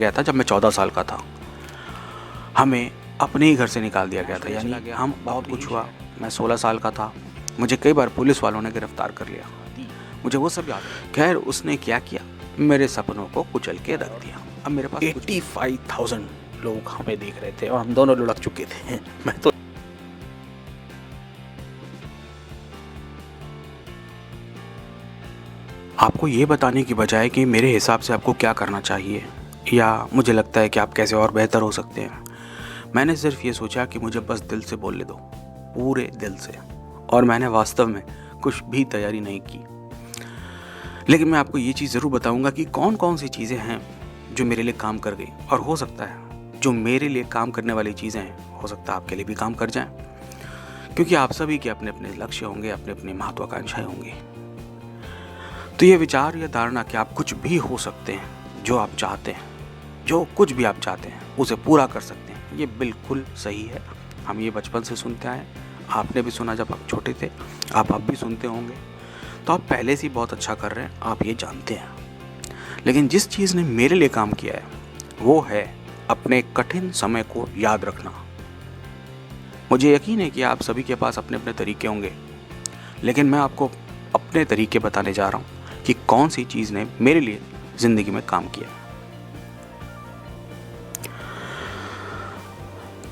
गया था जब मैं 14 साल का था। हमें अपने ही घर से निकाल दिया गया था, यानी हम बहुत कुछ हुआ। मैं 16 साल का था, मुझे कई बार पुलिस वालों ने गिरफ्तार कर लिया, मुझे वो सब याद है। खैर उसने क्या किया, मेरे सपनों को कुचल के रख दिया। अब मेरे पास 85,000 लोग हमें देख रहे थे और हम दोनों लुढ़क चुके थे। मैं तो आपको ये बताने की बजाय कि मेरे हिसाब से आपको क्या करना चाहिए या मुझे लगता है कि आप कैसे और बेहतर हो सकते हैं, मैंने सिर्फ ये सोचा कि मुझे बस दिल से बोलने दो, पूरे दिल से। और मैंने वास्तव में कुछ भी तैयारी नहीं की, लेकिन मैं आपको ये चीज़ ज़रूर बताऊंगा कि कौन कौन सी चीज़ें हैं जो मेरे लिए काम कर गई, और हो सकता है जो मेरे लिए काम करने वाली चीज़ें हैं हो सकता है आपके लिए भी काम कर जाएं, क्योंकि आप सभी के अपने अपने लक्ष्य होंगे, अपने अपने महत्वाकांक्षाएं होंगी। तो ये विचार या धारणा कि आप कुछ भी हो सकते हैं, जो आप चाहते हैं, जो कुछ भी आप चाहते हैं उसे पूरा कर सकते हैं, ये बिल्कुल सही है। हम ये बचपन से सुनते आए, आपने भी सुना जब आप छोटे थे, आप अब भी सुनते होंगे, तो आप पहले से ही बहुत अच्छा कर रहे हैं, आप ये जानते हैं। लेकिन जिस चीज़ ने मेरे लिए काम किया है वो है अपने कठिन समय को याद रखना। मुझे यकीन है कि आप सभी के पास अपने अपने तरीके होंगे, लेकिन मैं आपको अपने तरीके बताने जा रहा हूँ कि कौन सी चीज़ ने मेरे लिए ज़िंदगी में काम किया।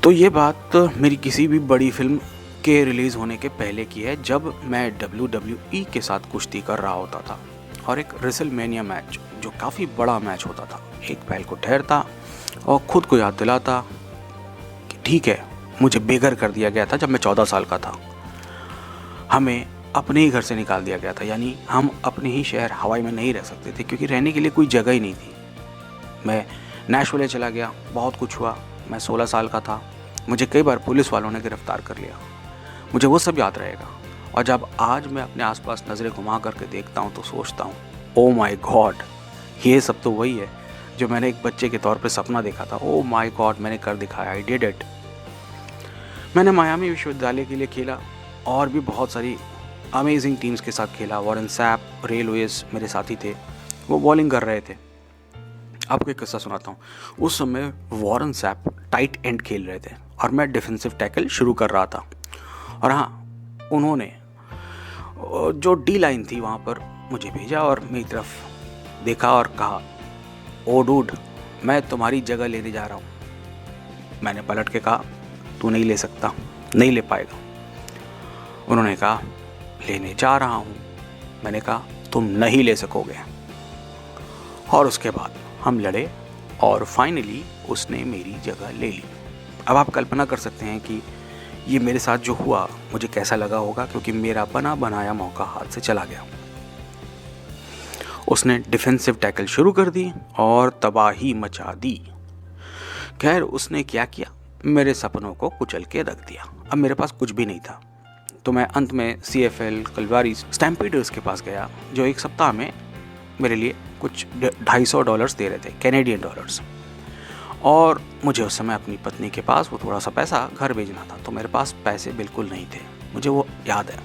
तो ये बात मेरी किसी भी बड़ी फिल्म के रिलीज़ होने के पहले की है, जब मैं WWE के साथ कुश्ती कर रहा होता था और एक रेसलमेनिया मैच, जो काफ़ी बड़ा मैच होता था, एक पहल को ठहरता और खुद को याद दिलाता कि ठीक है, मुझे बेघर कर दिया गया था जब मैं 14 साल का था। हमें अपने ही घर से निकाल दिया गया था, यानी हम अपने ही शहर हवाई में नहीं रह सकते थे, क्योंकि रहने के लिए कोई जगह ही नहीं थी। मैं नैशविल चला गया, बहुत कुछ हुआ। मैं 16 साल का था, मुझे कई बार पुलिस वालों ने गिरफ्तार कर लिया, मुझे वो सब याद रहेगा। और जब आज मैं अपने आसपास नज़रें घुमा करके देखता हूँ तो सोचता हूँ, ओ माय गॉड, ये सब तो वही है जो मैंने एक बच्चे के तौर पे सपना देखा था। ओ माय गॉड, मैंने कर दिखाया, आई डिड इट। मैंने मायामी विश्वविद्यालय के लिए खेला और भी बहुत सारी अमेजिंग टीम्स के साथ खेला। वॉरेन सैप, रे लुइस मेरे साथी थे, वो बॉलिंग कर रहे थे। आपको एक किस्सा सुनाता हूँ। उस समय वॉरेन सैप टाइट एंड खेल रहे थे और मैं डिफेंसिव टैकल शुरू कर रहा था। और हाँ, उन्होंने जो डी लाइन थी वहाँ पर मुझे भेजा और मेरी तरफ देखा और कहा, ओ डूड, मैं तुम्हारी जगह लेने जा रहा हूँ। मैंने पलट के कहा, तू नहीं ले सकता, नहीं ले पाएगा। उन्होंने कहा, लेने जा रहा हूँ। मैंने कहा, तुम नहीं ले सकोगे। और उसके बाद हम लड़े और फाइनली उसने मेरी जगह ले ली। अब आप कल्पना कर सकते हैं कि ये मेरे साथ जो हुआ मुझे कैसा लगा होगा, क्योंकि मेरा बना बनाया मौका हाथ से चला गया। उसने डिफेंसिव टैकल शुरू कर दी और तबाही मचा दी। खैर उसने क्या किया, मेरे सपनों को कुचल के रख दिया। अब मेरे पास कुछ भी नहीं था, तो मैं अंत में CFL कलवारी स्टैम्पीडर्स के पास गया, जो एक सप्ताह में मेरे लिए कुछ $250 दे रहे थे, कैनेडियन डॉलर्स। और मुझे उस समय अपनी पत्नी के पास वो थोड़ा सा पैसा घर भेजना था, तो मेरे पास पैसे बिल्कुल नहीं थे, मुझे वो याद है।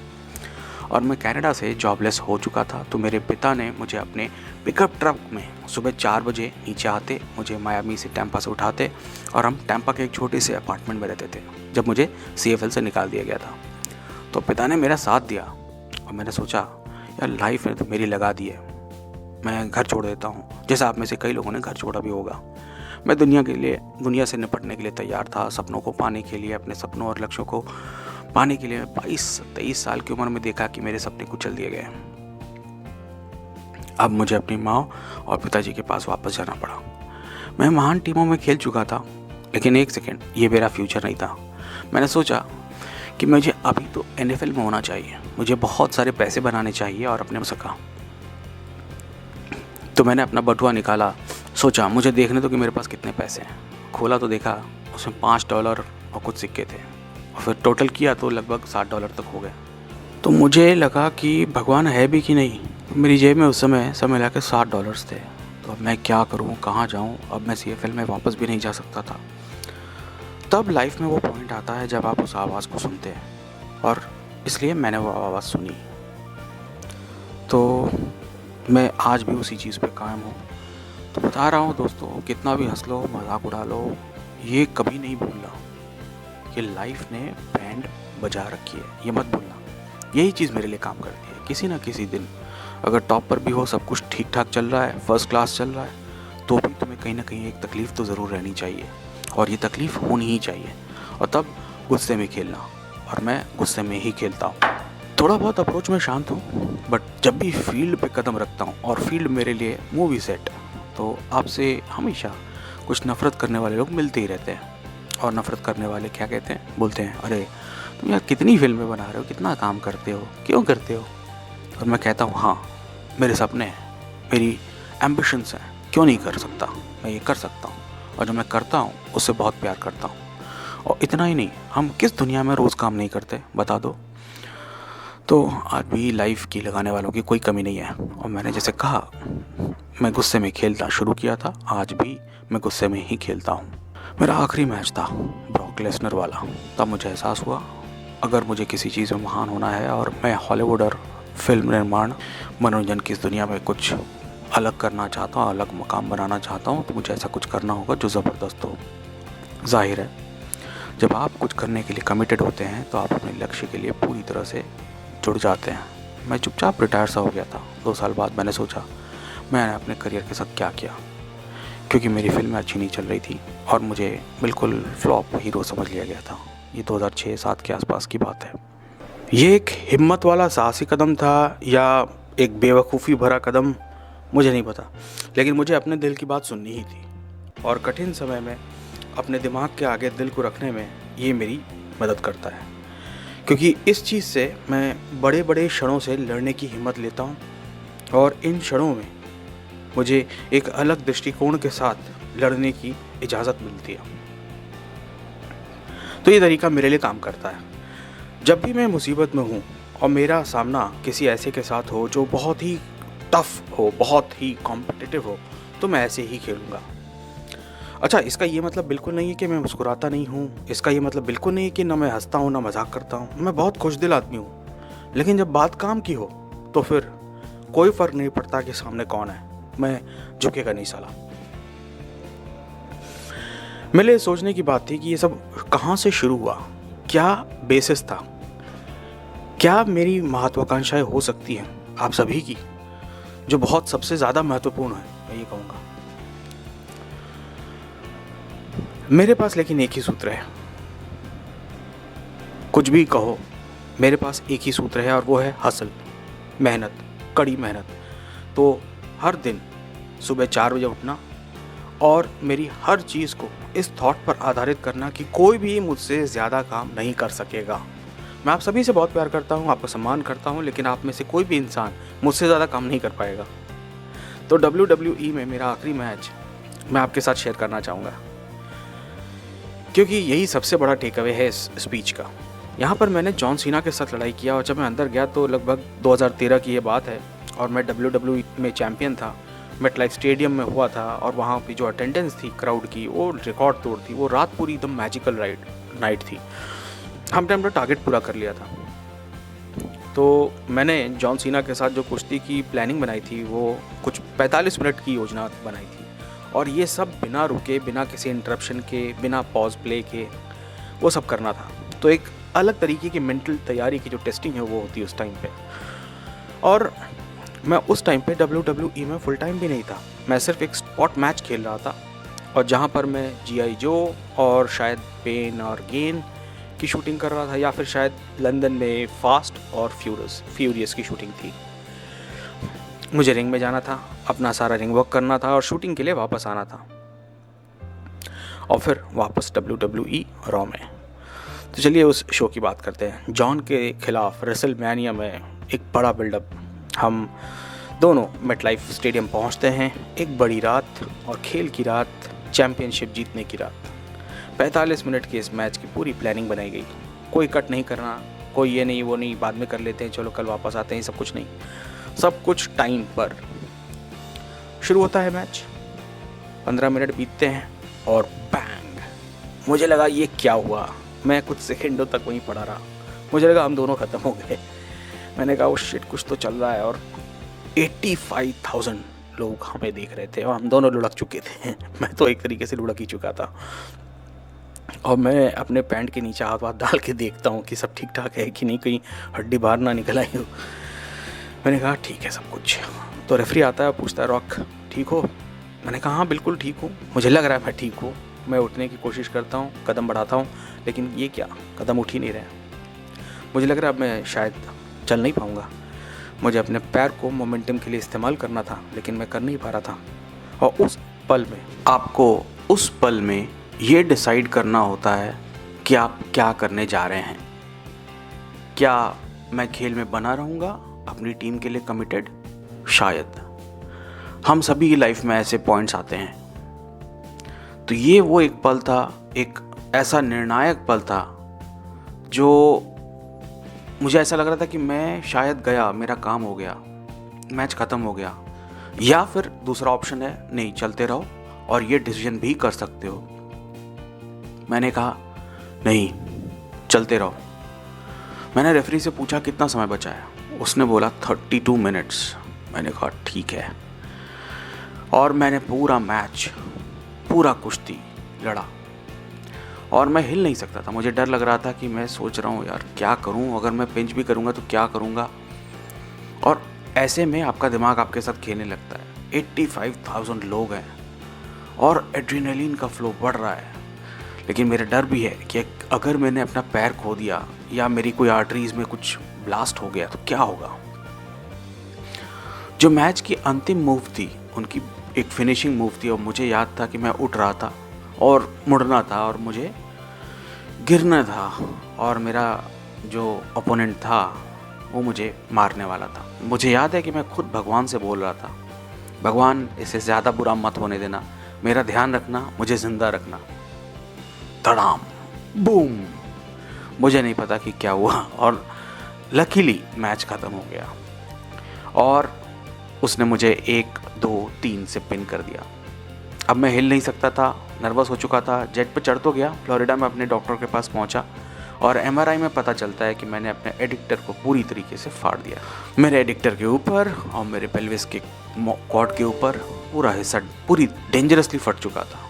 और मैं कनाडा से जॉबलेस हो चुका था, तो मेरे पिता ने मुझे अपने पिकअप ट्रक में सुबह 4 बजे नीचे आते, मुझे मायामी से टैम्पा से उठाते, और हम टैम्पा के एक छोटे से अपार्टमेंट में रहते थे जब मुझे CFL से निकाल दिया गया था। तो पिता ने मेरा साथ दिया और मैंने सोचा, यार लाइफ ने तो मेरी लगा दी है, मैं घर छोड़ देता हूँ, जैसा आप में से कई लोगों ने घर छोड़ा भी होगा। मैं दुनिया से निपटने के लिए तैयार था, सपनों को पाने के लिए, अपने सपनों और लक्ष्यों को पाने के लिए। मैं 22-23 साल की उम्र में देखा कि मेरे सपने कुचल दिए गए। अब मुझे अपनी माँ और पिताजी के पास वापस जाना पड़ा। मैं महान टीमों में खेल चुका था, लेकिन एक सेकेंड, ये मेरा फ्यूचर नहीं था। मैंने सोचा कि मुझे अभी तो NFL में होना चाहिए, मुझे बहुत सारे पैसे बनाने चाहिए और अपने सका। तो मैंने अपना बटुआ निकाला, सोचा मुझे देखने दो कि मेरे पास कितने पैसे हैं। खोला तो देखा उसमें $5 और कुछ सिक्के थे, और फिर टोटल किया तो लगभग $60 तक हो गए। तो मुझे लगा कि भगवान है भी कि नहीं। मेरी जेब में उस समय सब मिला के $60 थे। तो अब मैं क्या करूं, कहाँ जाऊं? अब मैं CFL में वापस भी नहीं जा सकता था। तब लाइफ में वो पॉइंट आता है जब आप उस आवाज़ को सुनते हैं, और इसलिए मैंने वो आवाज़ सुनी। तो मैं आज भी उसी चीज़ पे कायम हूँ। तो बता रहा हूँ दोस्तों, कितना भी हंस लो, मजाक उड़ा लो, ये कभी नहीं भूलना कि लाइफ ने बैंड बजा रखी है, ये मत भूलना। यही चीज़ मेरे लिए काम करती है। किसी ना किसी दिन अगर टॉप पर भी हो, सब कुछ ठीक ठाक चल रहा है, फर्स्ट क्लास चल रहा है, तो भी तुम्हें कहीं ना कहीं एक तकलीफ़ तो ज़रूर रहनी चाहिए, और ये तकलीफ़ होनी ही चाहिए। और तब गुस्से में खेलना, और मैं गुस्से में ही खेलता हूँ। थोड़ा बहुत अप्रोच में शांत हूँ, बट जब भी फील्ड पे कदम रखता हूँ, और फील्ड मेरे लिए मूवी सेट, तो आपसे हमेशा कुछ नफ़रत करने वाले लोग मिलते ही रहते हैं। और नफ़रत करने वाले क्या कहते हैं, बोलते हैं, अरे तुम यार कितनी फिल्में बना रहे हो, कितना काम करते हो, क्यों करते हो? और मैं कहता हूँ, हाँ मेरे सपने हैं, मेरी एम्बिशंस हैं, क्यों नहीं कर सकता, मैं ये कर सकता हूँ। और जो मैं करता हूँ उससे बहुत प्यार करता हूँ। और इतना ही नहीं, हम किस दुनिया में रोज़ काम नहीं करते, बता दो। तो आज भी लाइफ की लगाने वालों की कोई कमी नहीं है। और मैंने जैसे कहा, मैं गुस्से में खेलना शुरू किया था, आज भी मैं गुस्से में ही खेलता हूँ। मेरा आखिरी मैच था ब्रॉक लेसनर वाला। तब मुझे एहसास हुआ, अगर मुझे किसी चीज़ में महान होना है, और मैं हॉलीवुड और फिल्म निर्माण, मनोरंजन की इस दुनिया में कुछ अलग करना चाहता हूँ, अलग मकाम बनाना चाहता हूँ, तो मुझे ऐसा कुछ करना होगा जो ज़बरदस्त हो। जाहिर है, जब आप कुछ करने के लिए कमिटेड होते हैं, तो आप अपने लक्ष्य के लिए पूरी तरह से जुड़ जाते हैं। मैं चुपचाप रिटायर सा हो गया था। 2 साल बाद मैंने सोचा, मैंने अपने करियर के साथ क्या किया, क्योंकि मेरी फिल्में अच्छी नहीं चल रही थी, और मुझे बिल्कुल फ्लॉप हीरो समझ लिया गया था। ये 2006-07 के आसपास की बात है। ये एक हिम्मत वाला साहसी कदम था, या एक बेवकूफ़ी भरा कदम, मुझे नहीं पता, लेकिन मुझे अपने दिल की बात सुननी ही थी। और कठिन समय में अपने दिमाग के आगे दिल को रखने में ये मेरी मदद करता है, क्योंकि इस चीज़ से मैं बड़े बड़े क्षणों से लड़ने की हिम्मत लेता हूँ, और इन क्षणों में मुझे एक अलग दृष्टिकोण के साथ लड़ने की इजाज़त मिलती है। तो ये तरीका मेरे लिए काम करता है। जब भी मैं मुसीबत में हूँ और मेरा सामना किसी ऐसे के साथ हो जो बहुत ही टफ हो, बहुत ही कॉम्पिटिटिव हो, तो मैं ऐसे ही खेलूँगा। अच्छा, इसका ये मतलब बिल्कुल नहीं है कि मैं मुस्कुराता नहीं हूँ, इसका ये मतलब बिल्कुल नहीं है कि ना मैं हंसता हूँ ना मजाक करता हूँ। मैं बहुत खुशदिल आदमी हूँ, लेकिन जब बात काम की हो तो फिर कोई फ़र्क नहीं पड़ता कि सामने कौन है, मैं झुकेगा नहीं साला। मेरे लिए सोचने की बात थी कि ये सब कहाँ से शुरू हुआ, क्या बेसिस था, क्या मेरी महत्वाकांक्षाएं हो सकती हैं आप सभी की, जो बहुत सबसे ज़्यादा महत्वपूर्ण है, मैं ये कहूँगा। मेरे पास लेकिन एक ही सूत्र है, कुछ भी कहो, मेरे पास एक ही सूत्र है, और वो है हसल, मेहनत, कड़ी मेहनत। तो हर दिन सुबह 4 बजे उठना, और मेरी हर चीज़ को इस थॉट पर आधारित करना कि कोई भी मुझसे ज़्यादा काम नहीं कर सकेगा। मैं आप सभी से बहुत प्यार करता हूँ, आपका सम्मान करता हूँ, लेकिन आप में से कोई भी इंसान मुझसे ज़्यादा काम नहीं कर पाएगा। तो WWE में मेरा आखिरी मैच मैं आपके साथ शेयर करना चाहूँगा, क्योंकि यही सबसे बड़ा टेक अवे है इस स्पीच का। यहाँ पर मैंने जॉन सीना के साथ लड़ाई किया, और जब मैं अंदर गया तो लगभग 2013 की ये बात है, और मैं WWE में चैम्पियन था। मेटलाइफ स्टेडियम में हुआ था, और वहाँ पे जो अटेंडेंस थी क्राउड की, वो रिकॉर्ड तोड़ थी। वो रात पूरी एकदम मैजिकल नाइट थी। हमने अपना टारगेट पूरा कर लिया था। तो मैंने जॉन सीना के साथ जो कुश्ती की प्लानिंग बनाई थी, वो कुछ 45 मिनट की योजना बनाई थी, और ये सब बिना रुके, बिना किसी इंटरप्शन के, बिना पॉज प्ले के वो सब करना था। तो एक अलग तरीके की मेंटल तैयारी की जो टेस्टिंग है वो होती है उस टाइम पे। और मैं उस टाइम पे WWE में फुल टाइम भी नहीं था, मैं सिर्फ एक स्पॉट मैच खेल रहा था, और जहाँ पर मैं GI जो और शायद पेन और गेन की शूटिंग कर रहा था, या फिर शायद लंदन में फास्ट और फ्यूरियस की शूटिंग थी। मुझे रिंग में जाना था, अपना सारा रिंग वर्क करना था, और शूटिंग के लिए वापस आना था, और फिर वापस WWE रॉ में। तो चलिए उस शो की बात करते हैं। जॉन के खिलाफ रेसलमैनिया में एक बड़ा बिल्डअप। हम दोनों मेटलाइफ स्टेडियम पहुंचते हैं, एक बड़ी रात, और खेल की रात, चैंपियनशिप जीतने की रात। 45 मिनट के इस मैच की पूरी प्लानिंग बनाई गई। कोई कट नहीं करना, कोई ये नहीं वो नहीं, बाद में कर लेते हैं, चलो कल वापस आते हैं, सब कुछ नहीं, सब कुछ टाइम पर। शुरू होता है मैच, 15 मिनट बीतते हैं, और बैंग, मुझे लगा ये क्या हुआ। मैं कुछ सेकंडों तक वहीं पड़ा रहा, मुझे लगा हम दोनों ख़त्म हो गए। मैंने कहा वो शिट, कुछ तो चल रहा है। और 85,000 लोग हमें देख रहे थे और हम दोनों लुढ़क चुके थे। मैं तो एक तरीके से लुढ़क ही चुका था और मैं अपने पैंट के नीचे हाथ वाथ डाल के देखता हूँ कि सब ठीक ठाक है कि नहीं, कहीं हड्डी बाहर ना निकल आई हो। मैंने कहा ठीक है सब कुछ। तो रेफरी आता है, पूछता है रॉक ठीक हो? मैंने कहा हाँ बिल्कुल ठीक हूँ, मुझे लग रहा है मैं ठीक हूँ। मैं उठने की कोशिश करता हूँ, कदम बढ़ाता हूँ, लेकिन ये क्या, कदम उठ ही नहीं रहे। मुझे लग रहा है अब मैं शायद चल नहीं पाऊँगा। मुझे अपने पैर को मोमेंटम के लिए इस्तेमाल करना था, लेकिन मैं कर नहीं पा रहा था। और उस पल में आपको ये डिसाइड करना होता है कि आप क्या करने जा रहे हैं। क्या मैं खेल में बना रहूँगा, अपनी टीम के लिए कमिटेड? शायद हम सभी की लाइफ में ऐसे पॉइंट्स आते हैं। तो ये वो एक पल था, एक ऐसा निर्णायक पल था जो मुझे ऐसा लग रहा था कि मैं शायद गया, मेरा काम हो गया, मैच ख़त्म हो गया। या फिर दूसरा ऑप्शन है, नहीं चलते रहो और ये डिसीजन भी कर सकते हो। मैंने कहा नहीं, चलते रहो। मैंने रेफरी से पूछा कितना समय बचा है, उसने बोला 32 मिनट्स। मैंने कहा ठीक है। और मैंने पूरा मैच, पूरा कुश्ती लड़ा और मैं हिल नहीं सकता था। मुझे डर लग रहा था कि मैं सोच रहा हूँ यार क्या करूँ, अगर मैं पिंच भी करूँगा तो क्या करूँगा। और ऐसे में आपका दिमाग आपके साथ खेलने लगता है। 85,000 लोग हैं और एड्रेनलिन का फ्लो बढ़ रहा है, लेकिन मेरा डर भी है कि अगर मैंने अपना पैर खो दिया या मेरी कोई आर्टरीज में कुछ ब्लास्ट हो गया तो क्या होगा। जो मैच की अंतिम मूव थी, उनकी एक फिनिशिंग मूव थी और मुझे याद था कि मैं उठ रहा था और मुड़ना था और मुझे गिरना था और मेरा जो ओपोनेंट था वो मुझे मारने वाला था। मुझे याद है कि मैं खुद भगवान से बोल रहा था, भगवान इसे ज़्यादा बुरा मत होने देना, मेरा ध्यान रखना, मुझे ज़िंदा रखना। धड़ाम, बूम। मुझे नहीं पता कि क्या हुआ और लकीली मैच ख़त्म हो गया और उसने मुझे 1, 2, 3 से पिन कर दिया। अब मैं हिल नहीं सकता था, नर्वस हो चुका था। जेट पे चढ़ तो गया, फ्लोरिडा में अपने डॉक्टर के पास पहुंचा और MRI में पता चलता है कि मैंने अपने एडिक्टर को पूरी तरीके से फाड़ दिया। मेरे एडिक्टर के ऊपर और मेरे पेल्विस के कॉर्ड के ऊपर पूरा हिस्सा पूरी डेंजरसली फट चुका था।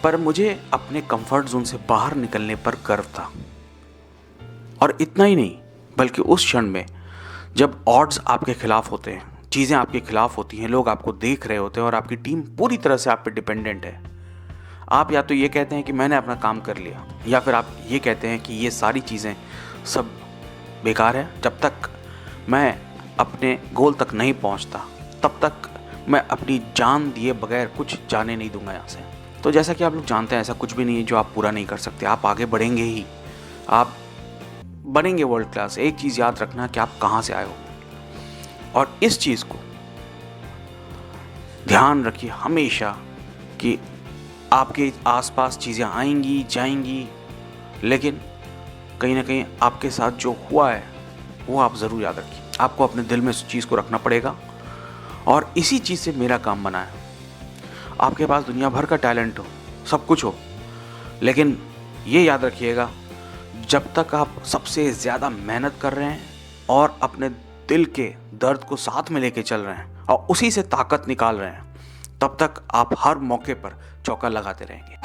पर मुझे अपने कंफर्ट जोन से बाहर निकलने पर गर्व था। और इतना ही नहीं, बल्कि उस क्षण में जब ऑड्स आपके खिलाफ होते हैं, चीज़ें आपके खिलाफ होती हैं, लोग आपको देख रहे होते हैं और आपकी टीम पूरी तरह से आप पे डिपेंडेंट है, आप या तो ये कहते हैं कि मैंने अपना काम कर लिया, या फिर आप ये कहते हैं कि ये सारी चीज़ें सब बेकार है। जब तक मैं अपने गोल तक नहीं पहुंचता तब तक मैं अपनी जान दिए बगैर कुछ जाने नहीं दूंगा यहाँ से। तो जैसा कि आप लोग जानते हैं, ऐसा कुछ भी नहीं है जो आप पूरा नहीं कर सकते। आप आगे बढ़ेंगे ही, आप बनेंगे वर्ल्ड क्लास। एक चीज़ याद रखना कि आप कहाँ से आए हो, और इस चीज़ को ध्यान रखिए हमेशा कि आपके आसपास चीज़ें आएंगी जाएंगी, लेकिन कहीं ना कहीं आपके साथ जो हुआ है वो आप ज़रूर याद रखिए। आपको अपने दिल में उस चीज़ को रखना पड़ेगा और इसी चीज़ से मेरा काम बना है। आपके पास दुनिया भर का टैलेंट हो, सब कुछ हो, लेकिन ये याद रखिएगा, जब तक आप सबसे ज़्यादा मेहनत कर रहे हैं और अपने दिल के दर्द को साथ में लेके चल रहे हैं और उसी से ताकत निकाल रहे हैं, तब तक आप हर मौके पर चौका लगाते रहेंगे।